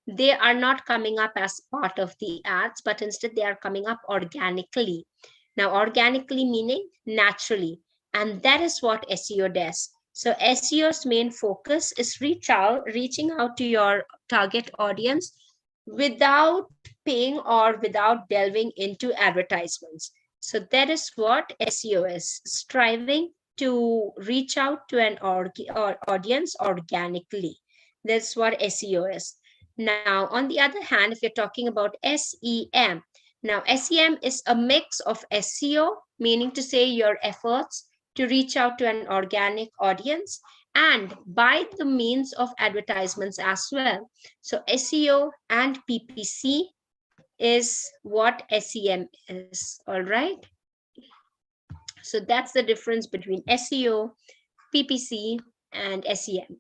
they are not coming up as part of the ads, but instead they are coming up organically. Now, organically meaning naturally, and that is what SEO does. So SEO's main focus is reaching out to your target audience without paying or without delving into advertisements. So that is what SEO is, striving to reach out to an audience organically. That's what SEO is. Now, on the other hand, if you're talking about SEM, now SEM is a mix of SEO, meaning to say your efforts to reach out to an organic audience, and by the means of advertisements as well. So SEO and PPC is what SEM is, all right? So that's the difference between SEO, PPC, and SEM.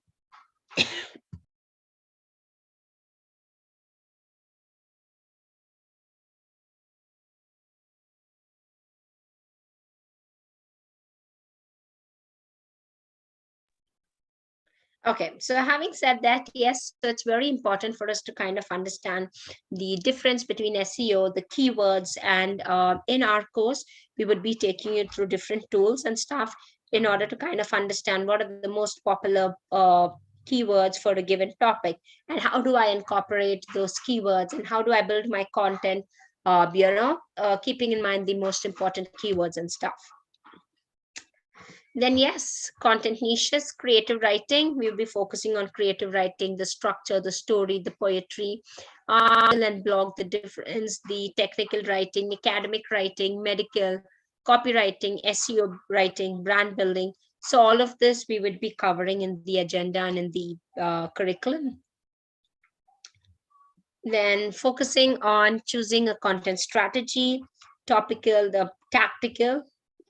Okay, so having said that, yes, so it's very important for us to kind of understand the difference between SEO, the keywords, and in our course, we would be taking you through different tools and stuff in order to kind of understand what are the most popular keywords for a given topic, and how do I incorporate those keywords, and how do I build my content, keeping in mind the most important keywords and stuff. Then yes, content niches, creative writing. We'll be focusing on creative writing, the structure, the story, the poetry, and blog, the difference, the technical writing, academic writing, medical, copywriting, SEO writing, brand building. So all of this we would be covering in the agenda and in the curriculum. Then focusing on choosing a content strategy, topical, the tactical,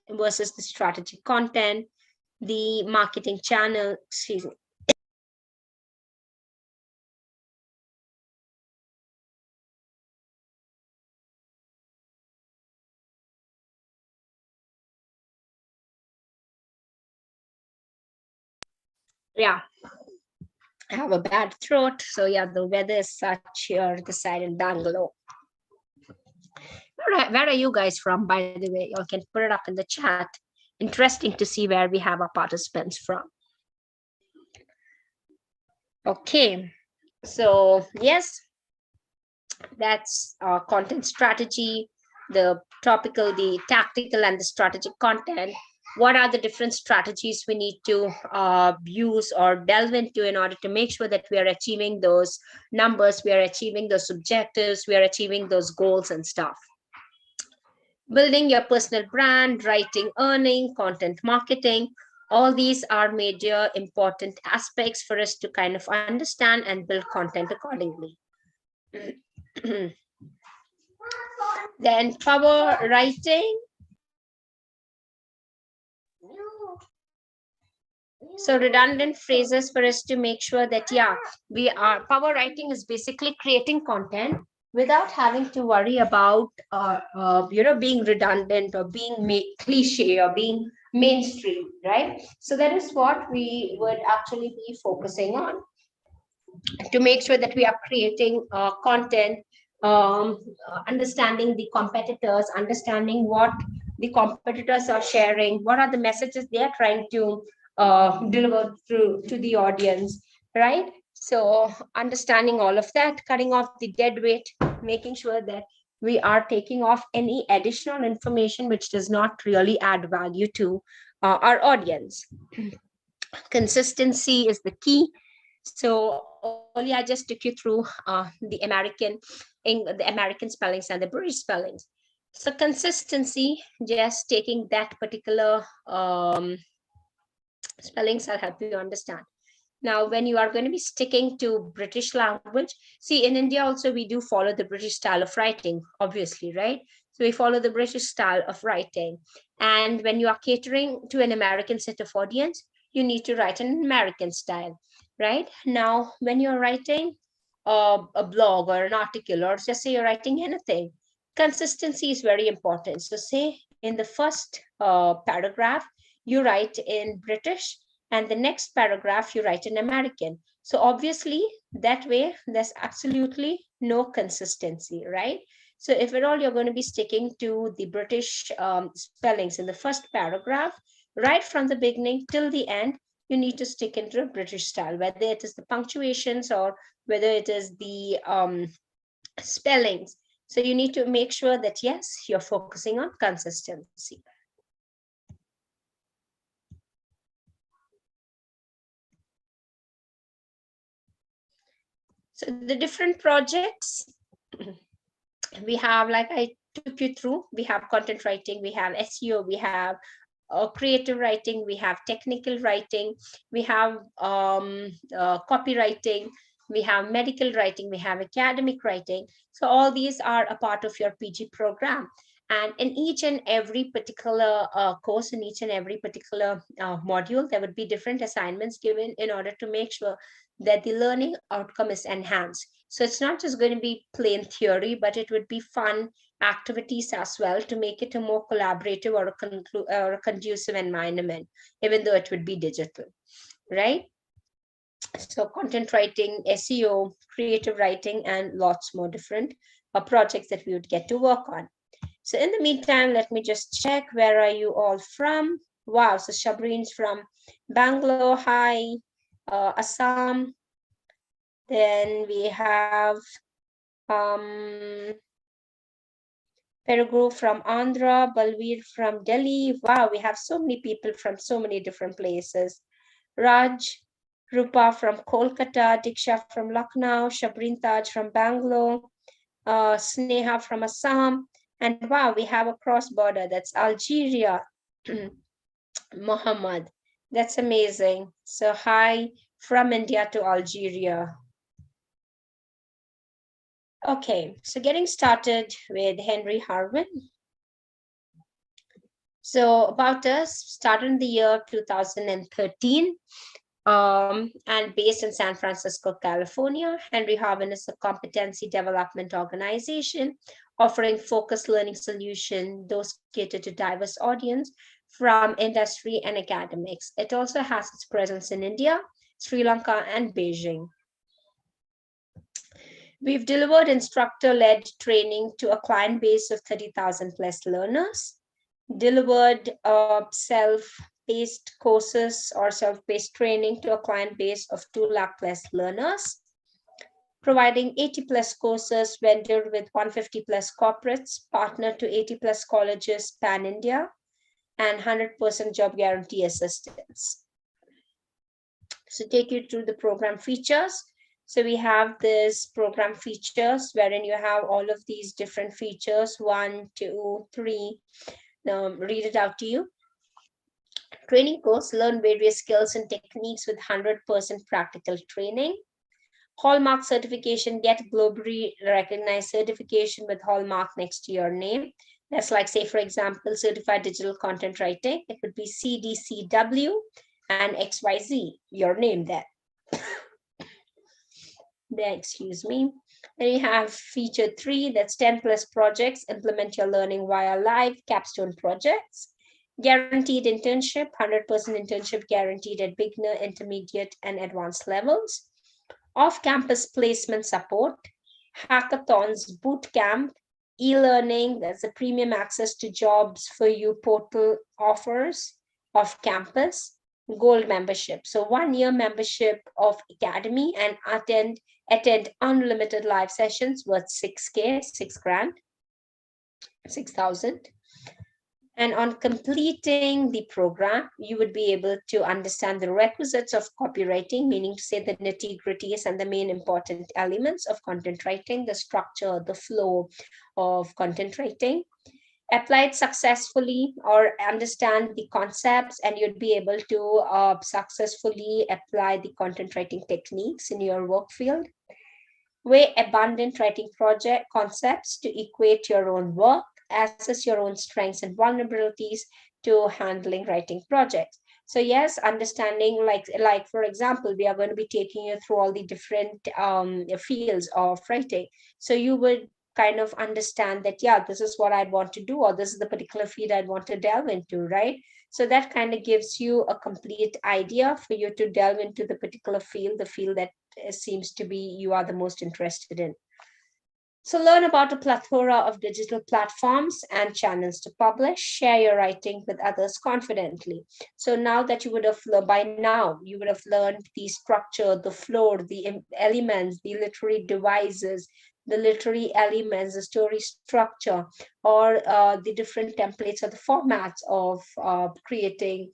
versus the strategic content, the marketing channel, excuse me. Yeah, I have a bad throat. So yeah, the weather is such here this side in Bangalore. Where are you guys from, by the way? You can put it up in the chat. Interesting to see where we have our participants from. Okay, so yes, that's our content strategy, the topical, the tactical, and the strategic content. What are the different strategies we need to use or delve into in order to make sure that we are achieving those numbers, we are achieving those objectives, we are achieving those goals and stuff. Building your personal brand, writing, earning, content marketing, all these are major important aspects for us to kind of understand and build content accordingly. Then power writing. So redundant phrases for us to make sure that, yeah, we are, power writing is basically creating content without having to worry about, being redundant or being cliche or being mainstream, right? So that is what we would actually be focusing on, to make sure that we are creating content, understanding the competitors, understanding what the competitors are sharing, what are the messages they are trying to deliver through to the audience, right? So understanding all of that, cutting off the dead weight, making sure that we are taking off any additional information which does not really add value to our audience. Consistency is the key. So earlier I just took you through the American spellings and the British spellings. So consistency, just taking that particular spellings, I'll help you understand. Now, when you are going to be sticking to British language, see, in India also we do follow the British style of writing, obviously, right? So we follow the British style of writing. And when you are catering to an American set of audience, you need to write in American style, right? Now, when you're writing a blog or an article, or just say you're writing anything, consistency is very important. So say in the first paragraph, you write in British, and the next paragraph you write in American. So obviously that way there's absolutely no consistency, right? So if at all you're going to be sticking to the British spellings in the first paragraph, right from the beginning till the end, you need to stick into a British style, whether it is the punctuations or whether it is the spellings. So you need to make sure that, yes, you're focusing on consistency. So the different projects we have, like I took you through, we have content writing, we have SEO, we have creative writing, we have technical writing, we have copywriting, we have medical writing, we have academic writing. So all these are a part of your PG program. And in each and every particular course, in each and every particular module, there would be different assignments given in order to make sure that the learning outcome is enhanced. So it's not just going to be plain theory, but it would be fun activities as well to make it a more collaborative or a conducive environment, even though it would be digital, right? So content writing, SEO, creative writing, and lots more different projects that we would get to work on. So in the meantime, let me just check, where are you all from? Wow, so Shabreen's from Bangalore. Hi. Assam. Then we have Perugru from Andhra, Balveer from Delhi. Wow, we have so many people from so many different places. Raj, Rupa from Kolkata, Diksha from Lucknow, Shabreen Taj from Bangalore, Sneha from Assam. And wow, we have a cross border, that's Algeria. Mohammed, that's amazing. So hi from India to Algeria. Okay, so getting started with Henry Harwin. So about us, started in the year 2013 and based in San Francisco, California. Henry Harwin is a competency development organization offering focused learning solutions, those catered to diverse audience from industry and academics. It also has its presence in India, Sri Lanka, and Beijing. We've delivered instructor-led training to a client base of 30,000 plus learners, delivered self-paced courses or self-paced training to a client base of 2 lakh plus learners, providing 80 plus courses vended with 150 plus corporates, partnered to 80 plus colleges pan-India, and 100% job guarantee assistance. So take you through the program features. So we have this program features wherein you have all of these different features, 1, 2, 3. Read it out to you. Training course, learn various skills and techniques with 100% practical training. Hallmark certification, get globally recognized certification with Hallmark next to your name. That's like, say, for example, certified digital content writing. It would be CDCW and XYZ, your name there. Excuse me. Then you have feature 3, that's 10 plus projects, implement your learning via live capstone projects. Guaranteed internship, 100% internship guaranteed at beginner, intermediate, and advanced levels. Off-campus placement support, hackathons, bootcamp, e-learning, that's a premium access to jobs for you portal offers off campus, gold membership. So 1 year membership of Academy and attend unlimited live sessions worth 6K, $6,000. 6,000. And on completing the program, you would be able to understand the requisites of copywriting, meaning to say the nitty-gritties and the main important elements of content writing, the structure, the flow of content writing. Apply it successfully or understand the concepts, and you'd be able to successfully apply the content writing techniques in your work field. Weigh abundant writing project concepts to equate your own work, assess your own strengths and vulnerabilities to handling writing projects. So yes, understanding like for example, we are going to be taking you through all the different fields of writing. So you would kind of understand that, yeah, this is what I'd want to do, or this is the particular field I'd want to delve into, right? So that kind of gives you a complete idea for you to delve into the particular field, the field that seems to be you are the most interested in. So learn about a plethora of digital platforms and channels to publish, share your writing with others confidently. So now that you would have, by now, you would have learned the structure, the flow, the elements, the literary devices, the literary elements, the story structure, or the different templates or the formats of creating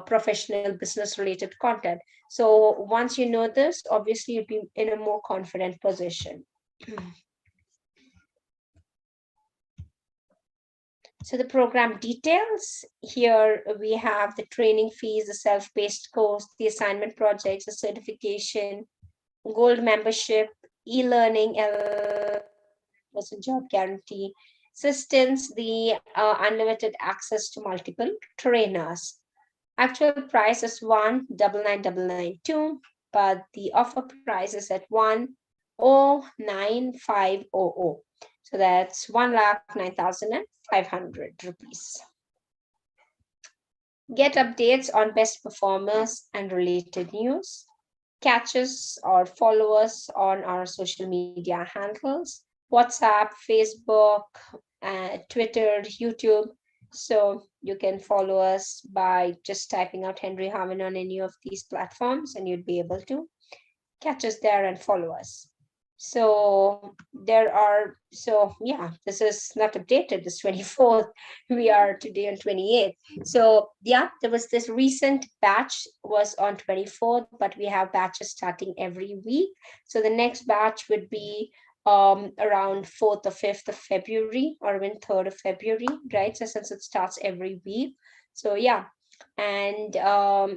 professional business related content. So once you know this, obviously you'd be in a more confident position. So the program details, here we have the training fees, the self-paced course, the assignment projects, the certification, gold membership, e-learning, person job guarantee, assistance, the unlimited access to multiple trainers. Actual price is 1,99,992, but the offer price is at 1,095,000. So that's 1,09,500 rupees. Get updates on best performers and related news. Catch us or follow us on our social media handles, WhatsApp, Facebook, Twitter, YouTube. So you can follow us by just typing out Henry Harman on any of these platforms, and you'd be able to catch us there and follow us. So there are, so yeah, this is not updated, this 24th, we are today on 28th. So yeah, there was this recent batch was on 24th, but we have batches starting every week. So the next batch would be around 4th or 5th of February, or even 3rd of February, right? So since it starts every week. So yeah, and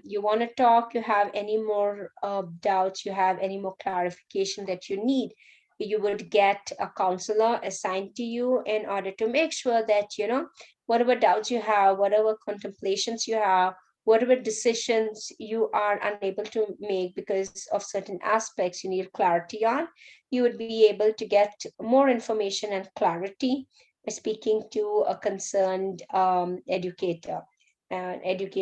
you want to talk, you have any more doubts, you have any more clarification that you need, you would get a counselor assigned to you in order to make sure that, you know, whatever doubts you have, whatever contemplations you have, whatever decisions you are unable to make because of certain aspects you need clarity on, you would be able to get more information and clarity by speaking to a concerned educator. Educator